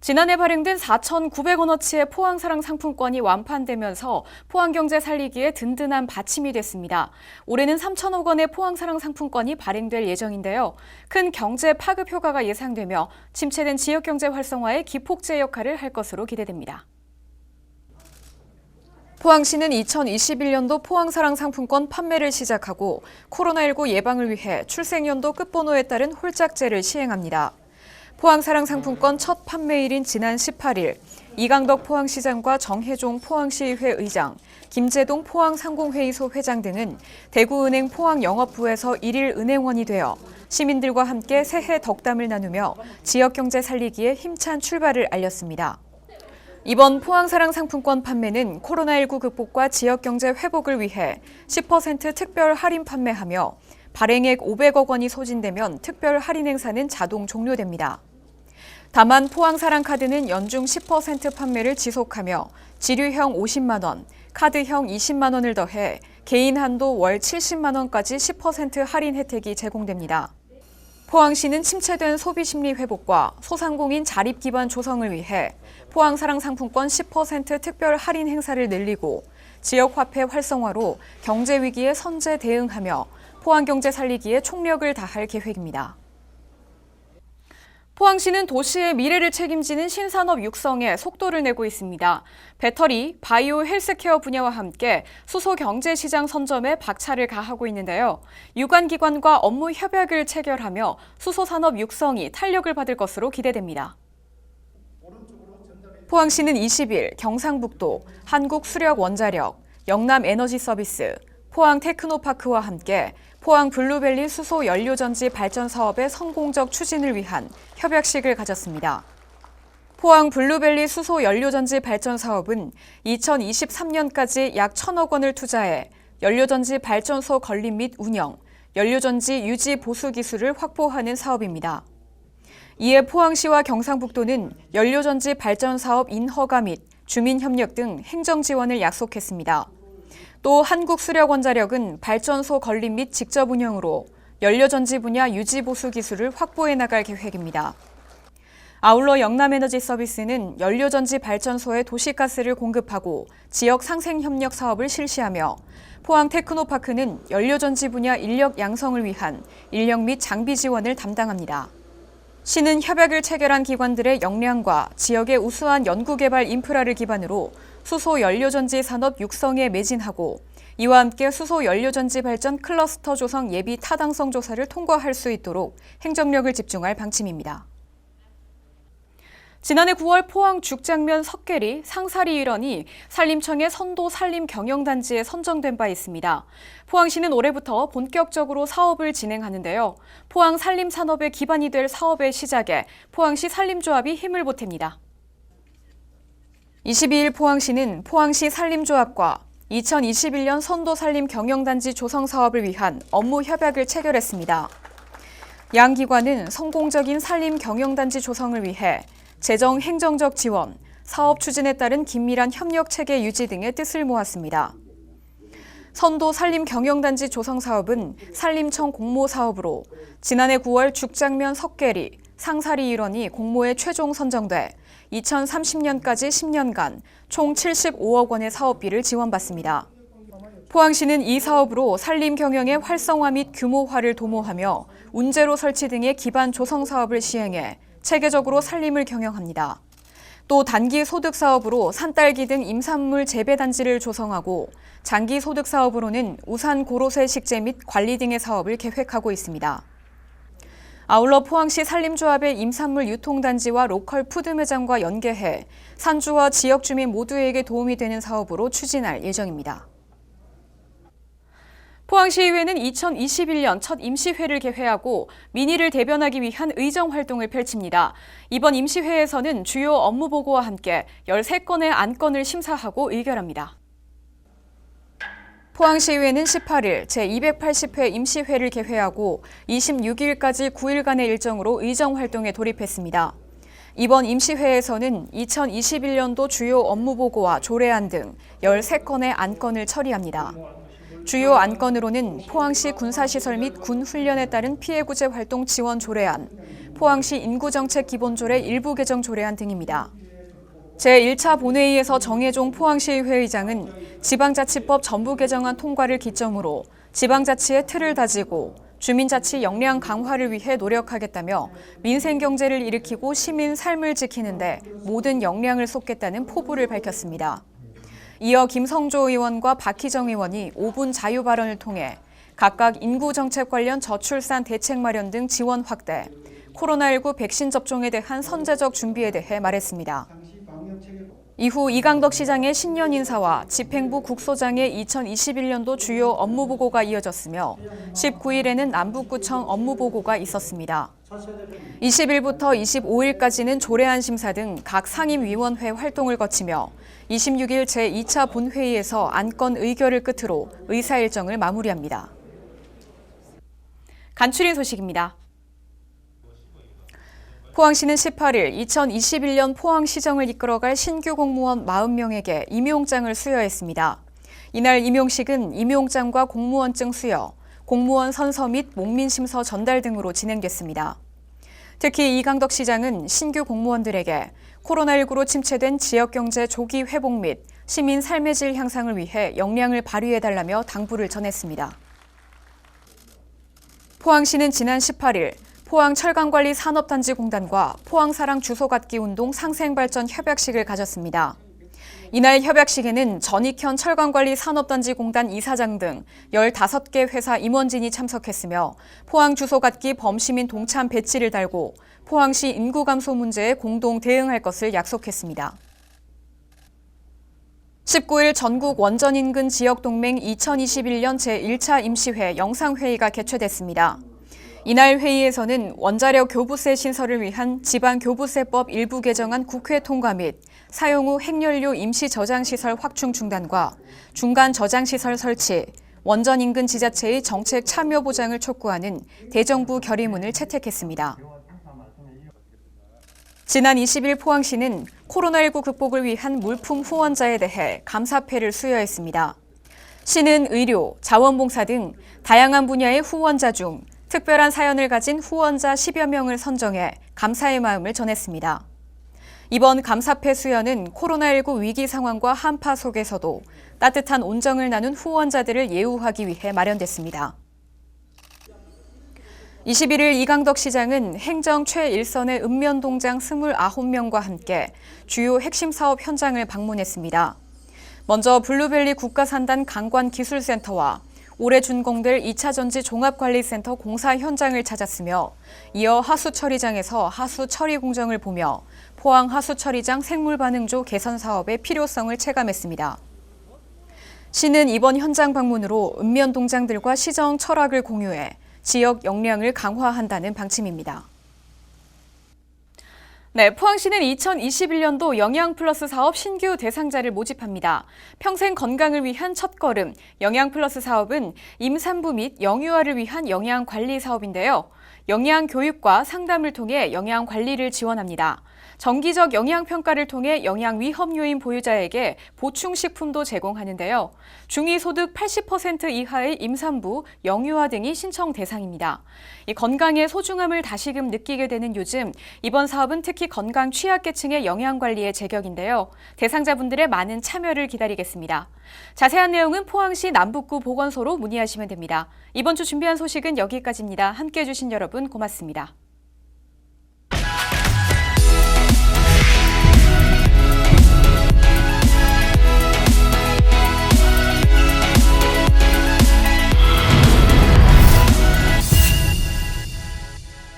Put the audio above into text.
지난해 발행된 4,900원어치의 포항사랑 상품권이 완판되면서 포항경제 살리기에 든든한 받침이 됐습니다. 올해는 3천억 원의 포항사랑 상품권이 발행될 예정인데요. 큰 경제 파급 효과가 예상되며 침체된 지역경제 활성화에 기폭제 역할을 할 것으로 기대됩니다. 포항시는 2021년도 포항사랑 상품권 판매를 시작하고 코로나19 예방을 위해 출생연도 끝번호에 따른 홀짝제를 시행합니다. 포항사랑 상품권 첫 판매일인 지난 18일, 이강덕 포항시장과 정혜종 포항시의회 의장, 김재동 포항상공회의소 회장 등은 대구은행 포항영업부에서 1일 은행원이 되어 시민들과 함께 새해 덕담을 나누며 지역경제 살리기에 힘찬 출발을 알렸습니다. 이번 포항사랑 상품권 판매는 코로나19 극복과 지역경제 회복을 위해 10% 특별 할인 판매하며 발행액 500억 원이 소진되면 특별 할인 행사는 자동 종료됩니다. 다만 포항사랑 카드는 연중 10% 판매를 지속하며 지류형 50만 원, 카드형 20만 원을 더해 개인 한도 월 70만 원까지 10% 할인 혜택이 제공됩니다. 포항시는 침체된 소비심리 회복과 소상공인 자립 기반 조성을 위해 포항사랑 상품권 10% 특별 할인 행사를 늘리고 지역화폐 활성화로 경제 위기에 선제 대응하며 포항경제 살리기에 총력을 다할 계획입니다. 포항시는 도시의 미래를 책임지는 신산업 육성에 속도를 내고 있습니다. 배터리, 바이오 헬스케어 분야와 함께 수소 경제시장 선점에 박차를 가하고 있는데요. 유관기관과 업무 협약을 체결하며 수소산업 육성이 탄력을 받을 것으로 기대됩니다. 포항시는 20일 경상북도, 한국수력원자력, 영남에너지서비스, 포항테크노파크와 함께 포항 블루밸리 수소 연료전지 발전 사업의 성공적 추진을 위한 협약식을 가졌습니다. 포항 블루밸리 수소 연료전지 발전 사업은 2023년까지 약 1,000억 원을 투자해 연료전지 발전소 건립 및 운영, 연료전지 유지 보수 기술을 확보하는 사업입니다. 이에 포항시와 경상북도는 연료전지 발전 사업 인허가 및 주민협력 등 행정 지원을 약속했습니다. 또 한국수력원자력은 발전소 건립 및 직접 운영으로 연료전지 분야 유지보수 기술을 확보해 나갈 계획입니다. 아울러 영남에너지서비스는 연료전지 발전소에 도시가스를 공급하고 지역 상생협력 사업을 실시하며 포항테크노파크는 연료전지 분야 인력 양성을 위한 인력 및 장비 지원을 담당합니다. 시는 협약을 체결한 기관들의 역량과 지역의 우수한 연구개발 인프라를 기반으로 수소 연료전지 산업 육성에 매진하고 이와 함께 수소 연료전지 발전 클러스터 조성 예비 타당성 조사를 통과할 수 있도록 행정력을 집중할 방침입니다. 지난해 9월 포항 죽장면 석계리, 상사리 일원이 산림청의 선도 산림 경영단지에 선정된 바 있습니다. 포항시는 올해부터 본격적으로 사업을 진행하는데요. 포항 산림산업의 기반이 될 사업의 시작에 포항시 산림조합이 힘을 보탭니다. 22일 포항시는 포항시 산림조합과 2021년 선도 산림 경영단지 조성 사업을 위한 업무 협약을 체결했습니다. 양 기관은 성공적인 산림 경영단지 조성을 위해 재정 행정적 지원, 사업 추진에 따른 긴밀한 협력 체계 유지 등의 뜻을 모았습니다. 선도 산림 경영단지 조성 사업은 산림청 공모 사업으로 지난해 9월 죽장면 석계리, 상사리 일원이 공모에 최종 선정돼 2030년까지 10년간 총 75억 원의 사업비를 지원받습니다. 포항시는 이 사업으로 산림 경영의 활성화 및 규모화를 도모하며 운제로 설치 등의 기반 조성 사업을 시행해 체계적으로 산림을 경영합니다. 또 단기 소득 사업으로 산딸기 등 임산물 재배 단지를 조성하고 장기 소득 사업으로는 우산 고로쇠 식재 및 관리 등의 사업을 계획하고 있습니다. 아울러 포항시 산림조합의 임산물 유통단지와 로컬 푸드 매장과 연계해 산주와 지역 주민 모두에게 도움이 되는 사업으로 추진할 예정입니다. 포항시의회는 2021년 첫 임시회를 개회하고 민의를 대변하기 위한 의정 활동을 펼칩니다. 이번 임시회에서는 주요 업무 보고와 함께 13건의 안건을 심사하고 의결합니다. 포항시의회는 18일 제280회 임시회를 개회하고 26일까지 9일간의 일정으로 의정 활동에 돌입했습니다. 이번 임시회에서는 2021년도 주요 업무 보고와 조례안 등 13건의 안건을 처리합니다. 주요 안건으로는 포항시 군사시설 및 군 훈련에 따른 피해 구제 활동 지원 조례안, 포항시 인구정책 기본조례 일부 개정 조례안 등입니다. 제1차 본회의에서 정혜종 포항시 회의장은 지방자치법 전부 개정안 통과를 기점으로 지방자치의 틀을 다지고 주민자치 역량 강화를 위해 노력하겠다며 민생경제를 일으키고 시민 삶을 지키는데 모든 역량을 쏟겠다는 포부를 밝혔습니다. 이어 김성조 의원과 박희정 의원이 5분 자유 발언을 통해 각각 인구정책 관련 저출산 대책 마련 등 지원 확대, 코로나19 백신 접종에 대한 선제적 준비에 대해 말했습니다. 이후 이강덕 시장의 신년 인사와 집행부 국소장의 2021년도 주요 업무 보고가 이어졌으며 19일에는 남북구청 업무 보고가 있었습니다. 20일부터 25일까지는 조례안 심사 등 각 상임위원회 활동을 거치며 26일 제2차 본회의에서 안건 의결을 끝으로 의사 일정을 마무리합니다. 간추린 소식입니다. 포항시는 18일 2021년 포항시정을 이끌어갈 신규 공무원 40명에게 임용장을 수여했습니다. 이날 임용식은 임용장과 공무원증 수여, 공무원 선서 및 목민심서 전달 등으로 진행됐습니다. 특히 이강덕 시장은 신규 공무원들에게 코로나19로 침체된 지역경제 조기 회복 및 시민 삶의 질 향상을 위해 역량을 발휘해달라며 당부를 전했습니다. 포항시는 지난 18일 포항철강관리산업단지공단과 포항사랑 주소갖기운동 상생발전 협약식을 가졌습니다. 이날 협약식에는 전익현 철강관리산업단지공단 이사장 등 15개 회사 임원진이 참석했으며 포항 주소갖기 범시민 동참 배지를 달고 포항시 인구 감소 문제에 공동 대응할 것을 약속했습니다. 19일 전국 원전인근 지역동맹 2021년 제1차 임시회 영상회의가 개최됐습니다. 이날 회의에서는 원자력 교부세 신설을 위한 지방교부세법 일부 개정안 국회 통과 및 사용 후 핵연료 임시 저장시설 확충 중단과 중간 저장시설 설치, 원전 인근 지자체의 정책 참여 보장을 촉구하는 대정부 결의문을 채택했습니다. 지난 20일 포항시는 코로나19 극복을 위한 물품 후원자에 대해 감사패를 수여했습니다. 시는 의료, 자원봉사 등 다양한 분야의 후원자 중 특별한 사연을 가진 후원자 10여 명을 선정해 감사의 마음을 전했습니다. 이번 감사패 수여는 코로나19 위기 상황과 한파 속에서도 따뜻한 온정을 나눈 후원자들을 예우하기 위해 마련됐습니다. 21일 이강덕 시장은 행정 최일선의 읍면동장 29명과 함께 주요 핵심 사업 현장을 방문했습니다. 먼저 블루벨리 국가산단 강관기술센터와 올해 준공될 2차 전지 종합관리센터 공사 현장을 찾았으며 이어 하수처리장에서 하수처리 공정을 보며 포항 하수처리장 생물반응조 개선 사업의 필요성을 체감했습니다. 시는 이번 현장 방문으로 읍면 동장들과 시정 철학을 공유해 지역 역량을 강화한다는 방침입니다. 네, 포항시는 2021년도 영양플러스 사업 신규 대상자를 모집합니다. 평생 건강을 위한 첫걸음, 영양플러스 사업은 임산부 및 영유아를 위한 영양관리 사업인데요. 영양교육과 상담을 통해 영양관리를 지원합니다. 정기적 영양평가를 통해 영양위험 요인 보유자에게 보충식품도 제공하는데요. 중위소득 80% 이하의 임산부, 영유아 등이 신청 대상입니다. 이 건강의 소중함을 다시금 느끼게 되는 요즘, 이번 사업은 특히 건강 취약계층의 영양관리에 제격인데요. 대상자분들의 많은 참여를 기다리겠습니다. 자세한 내용은 포항시 남북구 보건소로 문의하시면 됩니다. 이번 주 준비한 소식은 여기까지입니다. 함께해 주신 여러분 고맙습니다.